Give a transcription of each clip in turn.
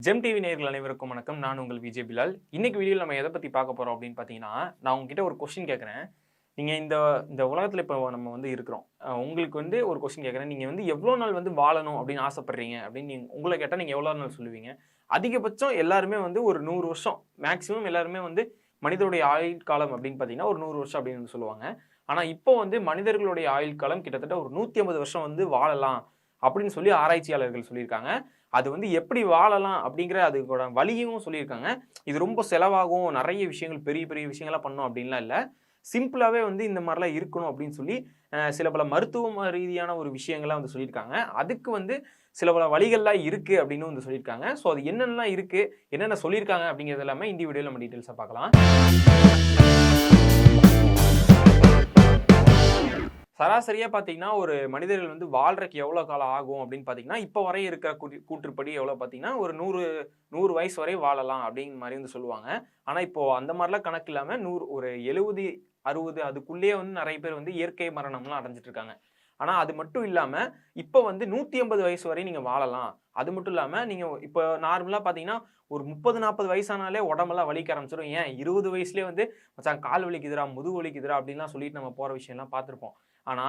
GeM TV நேயர்கள் அனைவருக்கும் வணக்கம். நான் உங்கள் விஜய் பிலால். இன்னைக்கு வீடியோவில் நம்ம எதை பற்றி பார்க்க போகிறோம் அப்படின்னு பார்த்தீங்கன்னா, நான் உங்ககிட்ட ஒரு கொஸ்டின் கேட்குறேன். நீங்கள் இந்த இந்த உலகத்தில் இப்போ நம்ம இருக்கிறோம். உங்களுக்கு ஒரு கொஸ்டின் கேட்குறேன். நீங்கள் எவ்வளோ நாள் வாழணும் அப்படின்னு ஆசைப்படுறீங்க அப்படின்னு உங்களை கேட்டால் நீங்கள் எவ்வளோ நாள் சொல்லுவீங்க? அதிகபட்சம் எல்லாருமே ஒரு 100 வருஷம், மேக்ஸிமம் எல்லாருமே மனிதனுடைய ஆயுள் காலம் அப்படின்னு பார்த்தீங்கன்னா ஒரு 100 வருஷம் அப்படின்னு சொல்லுவாங்க. ஆனால் இப்போ மனிதர்களுடைய ஆயுள் காலம் கிட்டத்தட்ட ஒரு 150 வருஷம் வாழலாம் அப்படின்னு சொல்லி ஆராய்ச்சியாளர்கள் சொல்லியிருக்காங்க. அது எப்படி வாழலாம் அப்படிங்கிற அதுக்கோட வழியும் சொல்லியிருக்காங்க. இது ரொம்ப செலவாகும், நிறைய விஷயங்கள் பெரிய பெரிய விஷயங்களா பண்ணணும் அப்படின்லாம் இல்லை. சிம்பிளாவே இந்த மாதிரிலாம் இருக்கணும் அப்படின்னு சொல்லி சில பல மருத்துவ ரீதியான ஒரு விஷயங்களா சொல்லியிருக்காங்க. அதுக்கு சில பல வழிகள்லாம் இருக்கு அப்படின்னு சொல்லியிருக்காங்க. ஸோ அது என்னென்னலாம் இருக்கு, என்னென்ன சொல்லியிருக்காங்க அப்படிங்கிறது எல்லாமே இந்த வீடியோவில் நம்ம டீட்டெயில்ஸாக பார்க்கலாம். சராசரியா பார்த்தீங்கன்னா, ஒரு மனிதர்கள் வாழ்றதுக்கு எவ்வளோ காலம் ஆகும் அப்படின்னு பார்த்தீங்கன்னா, இப்போ வரை இருக்கிற கூற்றுப்படி எவ்வளோ பார்த்தீங்கன்னா, ஒரு 100 வயசு வரை வாழலாம் அப்படிங்கிற மாரி சொல்லுவாங்க. ஆனா, இப்போ அந்த மாரிலாம் கணக்கு இல்லாம ஒரு 70, 60 அதுக்குள்ளேயே நெறைய பேர் இயற்கை மரணம்லாம் அடைஞ்சிட்டு இருக்காங்க. ஆனா, அது மட்டும் இல்லாம, இப்போ 150 வயசு வரை நீங்க வாழலாம். அது மட்டும் இல்லாம, நீங்க இப்போ நார்மலா பார்த்தீங்கன்னா, ஒரு 30, 40 வயசானாலே உடம்பெல்லாம் வலிக்க ஆரம்பிச்சிடும். ஏன் 20 வயசுலயே மச்சான் கால் வலிக்குதுடா, முதுகு வலிக்குதுடா அப்படின்லாம் சொல்லிட்டு நம்ம போற விஷயம்லாம் பார்த்துருப்போம். ஆனா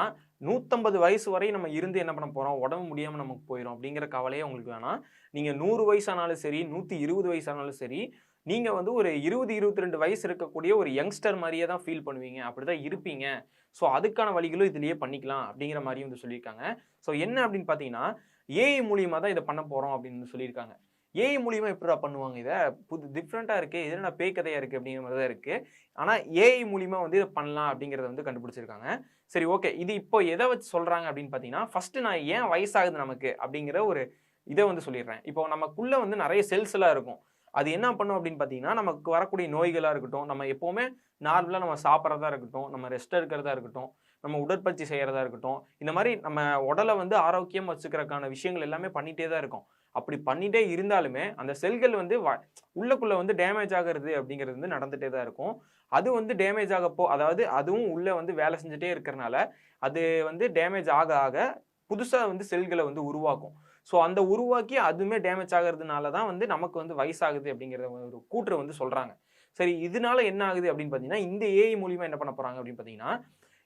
150 வயசு வரை நம்ம இருந்து என்ன பண்ண போறோம், உடம்பு முடியாம நமக்கு போயிடும் அப்படிங்கிற கவலையே உங்களுக்கு வேணாம். நீங்க 100 வயசானாலும் சரி, 120 வயசானாலும் சரி, நீங்க ஒரு 20, 22 வயசு இருக்கக்கூடிய ஒரு யங்ஸ்டர் மாரியே தான் ஃபீல் பண்ணுவீங்க. அப்படிதான் இருப்பீங்க. ஸோ அதுக்கான வழிகளும் இதுலயே பண்ணிக்கலாம் அப்படிங்கிற மாரியும் சொல்லியிருக்காங்க. ஸோ என்ன அப்படின்னு பார்த்தீங்கன்னா, ஏஐ மூலியமா தான் இத பண்ண போறோம் அப்படின்னு சொல்லியிருக்காங்க. ஏஐ மூலியமா எப்படிடா பண்ணுவாங்க இத? டிஃபரெண்ட்டா இருக்கே. இது என்ன பேய் கதையா இருக்கு அப்படிங்கிற மாரி தான் இருக்கு. ஆனா ஏஐ மூலியமா இத பண்ணலாம் அப்படிங்கிறத கண்டுபிடிச்சிருக்காங்க. சரி, ஓகே. இது இப்போ எத வச்சு சொல்றாங்க அப்படின்னு பார்த்தீங்கன்னா, ஃபர்ஸ்ட் நான் ஏன் வயசாகுது நமக்கு அப்படிங்கிற ஒரு இத சொல்லிடுறேன். இப்போ நமக்குள்ள நெறைய செல்ஸ் எல்லாம் இருக்கும். அது என்ன பண்ணும் அப்படின்னு பார்த்தீங்கன்னா, நமக்கு வரக்கூடிய நோய்களா இருக்கட்டும், நம்ம எப்பவுமே நார்மலா நம்ம சாப்பிடுறதா இருக்கட்டும், நம்ம ரெஸ்ட் எடுக்கிறதா இருக்கட்டும், நம்ம உடற்பயிற்சி செய்யறதா இருக்கட்டும், இந்த மாரி நம்ம உடல ஆரோக்கியமா வச்சுக்கிறதுக்கான விஷயங்கள் எல்லாமே பண்ணிட்டே தான் இருக்கோம். அப்படி பண்ணிட்டே இருந்தாலுமே, அந்த செல்கள் உள்ளுக்குள்ள டேமேஜ் ஆகுறது அப்படிங்கிறது நடந்துட்டே தான் இருக்கும். அது டேமேஜ் ஆகப்போ அதாவது அதுவும் உள்ள வேலை செஞ்சுட்டே இருக்கிறனால, அது டேமேஜ் ஆக ஆக புதுசா செல்கள உருவாக்கும். ஸோ அந்த உருவாக்கி அதுவுமே டேமேஜ் ஆகுறதுனால தான் நமக்கு வயசாகுது அப்படிங்கிற ஒரு கூற்று சொல்றாங்க. சரி, இதனால என்ன ஆகுது அப்படின்னு பார்த்தீங்கன்னா, இந்த ஏஐ மூலியமா என்ன பண்ண போறாங்க அப்படின்னு பார்த்தீங்கன்னா,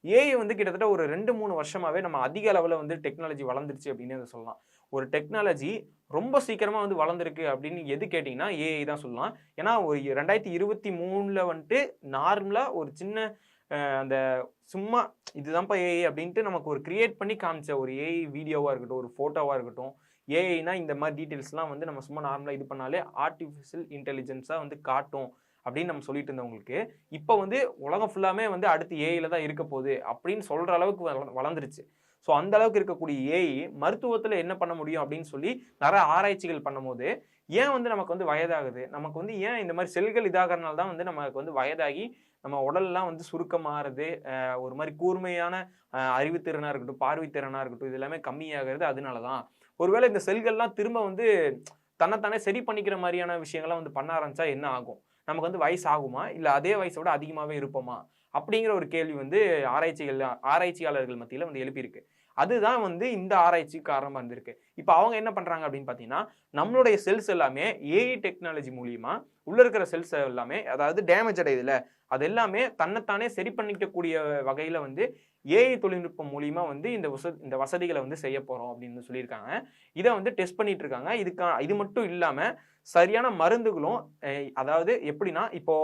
ஏஐ கிட்டத்தட்ட ஒரு 2, 3 வருஷமாவே நம்ம அதிக அளவுல டெக்னாலஜி வளர்ந்துருச்சு அப்படின்னு சொல்லலாம். ஒரு டெக்னாலஜி ரொம்ப சீக்கிரமா வளர்ந்திருக்கு அப்படின்னு எது கேட்டீங்கன்னா, ஏஐ தான் சொல்லலாம். ஏன்னா ஒரு 2023ல நார்மலா ஒரு சின்ன அந்த சும்மா இதுதான்ப்பா ஏஐ அப்படின்ட்டு நமக்கு ஒரு கிரியேட் பண்ணி காமிச்ச ஒரு ஏஐ வீடியோவா இருக்கட்டும், ஒரு ஃபோட்டோவா இருக்கட்டும். ஏஐனா இந்த மாரி டீட்டெயில்ஸ்லாம் நம்ம சும்மா நார்மலா இது பண்ணாலே ஆர்டிஃபிஷியல் இன்டெலிஜென்ஸா காட்டும் அப்படின்னு நம்ம சொல்லிட்டு இருந்தவங்களுக்கு, இப்போ உலகம் ஃபுல்லாமே அடுத்து ஏஐல தான் இருக்க போகுது அப்படின்னு சொல்ற அளவுக்கு வளர்ந்துருச்சு. ஸோ அந்த அளவுக்கு இருக்கக்கூடிய ஏஐ மருத்துவத்துல என்ன பண்ண முடியும் அப்படின்னு சொல்லி நிறைய ஆராய்ச்சிகள் பண்ணும்போது, ஏன் நமக்கு வயதாகுது? நமக்கு ஏன் இந்த மாரி செல்கள் இதாகறனால தான் நமக்கு வயதாகி நம்ம உடல்லாம் சுருக்கமாறது, ஒரு மாரி கூர்மையான அறிவுத்திறனா இருக்கட்டும், பார்வைத்திறனா இருக்கட்டும், இது எல்லாமே கம்மியாகிறது அதனால தான். ஒருவேளை இந்த செல்கள்லாம் திரும்ப தன்னைத்தானே சரி பண்ணிக்கிற மாரியான விஷயங்கள்லாம் பண்ண ஆரம்பிச்சா என்ன ஆகும்? நமக்கு வயசு ஆகுமா? இல்ல அதே வயச விட அதிகமாவே இருப்போமா? அப்படிங்கிற ஒரு கேள்வி ஆராய்ச்சியாளர்கள் மத்தியில எழுப்பியிருக்கு. அதுதான் இந்த ஆராய்ச்சிக்கு காரணமா இருந்திருக்கு. இப்ப அவங்க என்ன பண்றாங்க அப்படின்னு பார்த்தீங்கன்னா, நம்மளுடைய செல்ஸ் எல்லாமே ஏஐ டெக்னாலஜி மூலியமா உள்ள இருக்கிற செல்ஸ் எல்லாமே அதாவது டேமேஜ் அடையுதுல்ல, அது எல்லாமே தன்னைத்தானே சரி பண்ணிக்கக்கூடிய வகையில ஏஐ தொழில்நுட்பம் மூலியமா இந்த வசதிகள செய்ய போறோம் அப்படின்னு சொல்லியிருக்காங்க. இத டெஸ்ட் பண்ணிட்டு இருக்காங்க. இது மட்டும் இல்லாம சரியான மருந்துகளும் அதாவது எப்படின்னா, இப்போ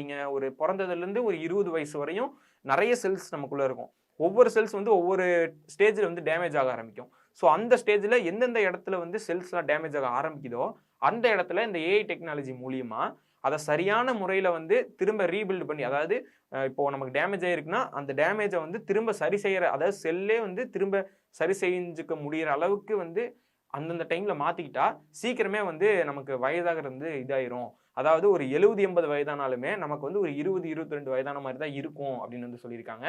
நீங்க ஒரு பொறந்ததிலிருந்து ஒரு 20 வயசு வரையும் நெறைய செல்ஸ் நமக்குள்ள இருக்கும். ஒவ்வொரு செல்ஸ் ஒவ்வொரு ஸ்டேஜ்ல டேமேஜ் ஆக ஆரம்பிக்கும். ஸோ அந்த ஸ்டேஜ்ல எந்தெந்த இடத்துல செல்ஸ்லாம் டேமேஜ் ஆக ஆரம்பிக்குதோ, அந்த இடத்துல இந்த ஏஐ டெக்னாலஜி மூலியமா அத சரியான முறையில திரும்ப ரீபில்ட் பண்ணி, அதாவது இப்போ நமக்கு டேமேஜ் ஆயிருக்குன்னா, அந்த டேமேஜ திரும்ப சரி செய்யற, அதாவது செல்லே திரும்ப சரி செஞ்சுக்க முடியிற அளவுக்கு அந்தந்த டைம்ல மாத்திக்கிட்டா, சீக்கிரமே நமக்கு வயதாகிறது இதாயிரும். அதாவது ஒரு 70, 80 வயதானாலுமே நமக்கு ஒரு 20, 22 வயதான மாரி தான் இருக்கும் அப்படின்னு சொல்லியிருக்காங்க.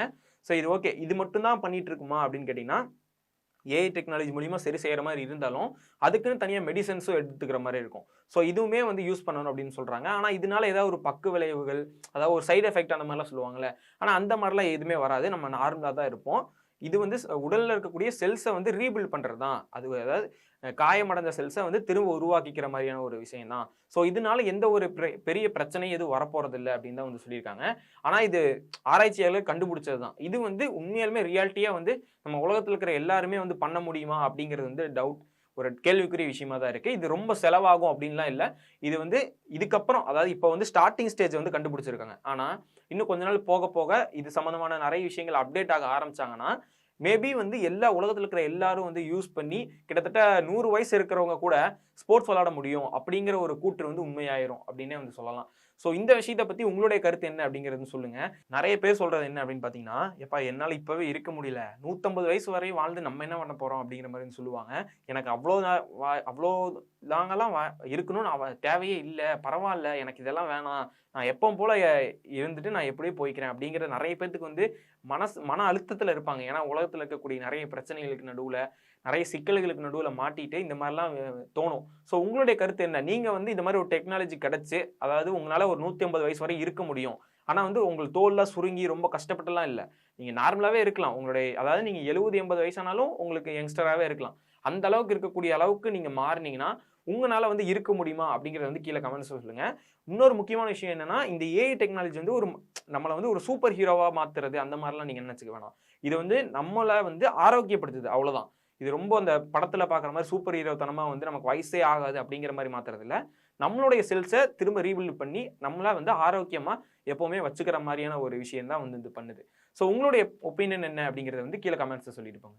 ஸோ இது ஓகே. இது மட்டும் தான் பண்ணிட்டு இருக்குமா அப்படின்னு கேட்டீங்கன்னா, ஏஐ டெக்னாலஜி மூலியமா சரி செய்யற மாரி இருந்தாலும், அதுக்குன்னு தனியா மெடிசின்ஸும் எடுத்துக்கிற மாரி இருக்கும். ஸோ இதுவுமே யூஸ் பண்ணணும் அப்படின்னு சொல்றாங்க. ஆனா இதனால ஏதாவது ஒரு பக்க விளைவுகள், அதாவது ஒரு சைட் எஃபெக்ட் அந்த மாரிலாம் சொல்லுவாங்கல்ல. ஆனா அந்த மாரிலாம் எதுவுமே வராது. நம்ம நார்மலா தான் இருப்போம். இது வந்து உடல்ல இருக்கக்கூடிய செல்ஸை வந்து ரீபில்ட் பண்றது தான். அது அதாவது காயமடைந்த செல்ஸை வந்து திரும்ப உருவாக்கிக்கிற மாதிரியான ஒரு விஷயம் தான். ஸோ இதனால எந்த ஒரு பெரிய பிரச்சனையும் எதுவும் வரப்போறது இல்லை அப்படின்னு தான் வந்து சொல்லியிருக்காங்க. ஆனா இது ஆராய்ச்சியாளர்கள் கண்டுபிடிச்சது தான். இது வந்து உண்மையாலுமே ரியாலிட்டியா வந்து நம்ம உலகத்தில் இருக்கிற எல்லாருமே வந்து பண்ண முடியுமா அப்படிங்கிறது வந்து டவுட், ஒரு கேள்விக்குரிய விஷயமா தான் இருக்கு. இது ரொம்ப செலவாகும் அப்படின்லாம் இல்லை. இது வந்து இதுக்கப்புறம் அதாவது இப்போ வந்து ஸ்டார்டிங் ஸ்டேஜ் வந்து கண்டுபிடிச்சிருக்காங்க. ஆனா இன்னும் கொஞ்ச நாள் போக போக இது சம்பந்தமான நிறைய விஷயங்கள் அப்டேட் ஆக ஆரம்பிச்சாங்கன்னா மேபி வந்து எல்லா உலகத்தில் இருக்கிற எல்லாரும் வந்து யூஸ் பண்ணி கிட்டத்தட்ட 100 வயசு இருக்கிறவங்க கூட ஸ்போர்ட்ஸ் விளையாட முடியும் அப்படிங்கிற ஒரு கூற்று வந்து உண்மையாயிரும் அப்படின்னே வந்து சொல்லலாம். ஸோ இந்த விஷயத்தை பத்தி உங்களுடைய கருத்து என்ன அப்படிங்கிறது சொல்லுங்க. நிறைய பேர் சொல்றது என்ன அப்படின்னு பாத்தீங்கன்னா, எப்பா என்னால இப்பவே இருக்க முடியல, 150 வயசு வரையும் வாழ்ந்து நம்ம என்ன பண்ண போறோம் அப்படிங்கிற மாதிரி சொல்லுவாங்க. எனக்கு அவ்வளோ நாங்கெல்லாம் இருக்கணும்னு தேவையே இல்லை, பரவாயில்ல, எனக்கு இதெல்லாம் வேணாம், நான் எப்பவும் போல இருந்துட்டு நான் எப்படியே போய்க்கிறேன் அப்படிங்கிற நிறைய பேத்துக்கு வந்து மன அழுத்தத்தில் இருப்பாங்க. ஏன்னா உலகத்தில் இருக்கக்கூடிய நிறைய பிரச்சனைகளுக்கு நடுவில், நிறைய சிக்கல்களுக்கு நடுவில் மாட்டிட்டு இந்த மாதிரிலாம் தோணும். ஸோ உங்களுடைய கருத்து என்ன? நீங்கள் வந்து இந்த மாதிரி ஒரு டெக்னாலஜி கிடச்சி, அதாவது உங்களால் ஒரு 150 வயசு வரை இருக்க முடியும், ஆனால் வந்து உங்கள் தோல்லாம் சுருங்கி ரொம்ப கஷ்டப்பட்டுலாம் இல்லை, நீங்கள் நார்மலாகவே இருக்கலாம். உங்களுடைய அதாவது நீங்கள் 70 80 வயசானாலும் உங்களுக்கு யங்ஸ்டராகவே இருக்கலாம். அந்த அளவுக்கு இருக்கக்கூடிய அளவுக்கு நீங்கள் மாறினீங்கன்னா உங்களால் வந்து இருக்க முடியுமா அப்படிங்கிறத வந்து கீழே கமெண்ட்ஸ் சொல்லுங்கள். இன்னொரு முக்கியமான விஷயம் என்னன்னா, இந்த ஏஐ டெக்னாலஜி வந்து நம்மளை வந்து ஒரு சூப்பர் ஹீரோவாக மாற்றுறது அந்த மாதிரிலாம் நீங்கள் நினச்சிக்க வேணாம். இது வந்து நம்மளை வந்து ஆரோக்கியப்படுத்துது, அவ்வளோதான். இது ரொம்ப அந்த படத்தில் பார்க்குற மாதிரி சூப்பர் ஹீரோ தனமாக வந்து நமக்கு வயசே ஆகாது அப்படிங்கிற மாதிரி மாற்றுறது இல்லை. நம்மளுடைய செல்ஸை திரும்ப ரீபில்ட் பண்ணி நம்மளை வந்து ஆரோக்கியமாக எப்போவுமே வச்சுக்கிற மாதிரியான ஒரு விஷயம் தான் வந்து இது பண்ணுது. ஸோ உங்களுடைய ஒப்பீனியன் என்ன அப்படிங்கிறத வந்து கீழே கமெண்ட்ஸை சொல்லிட்டு போங்க.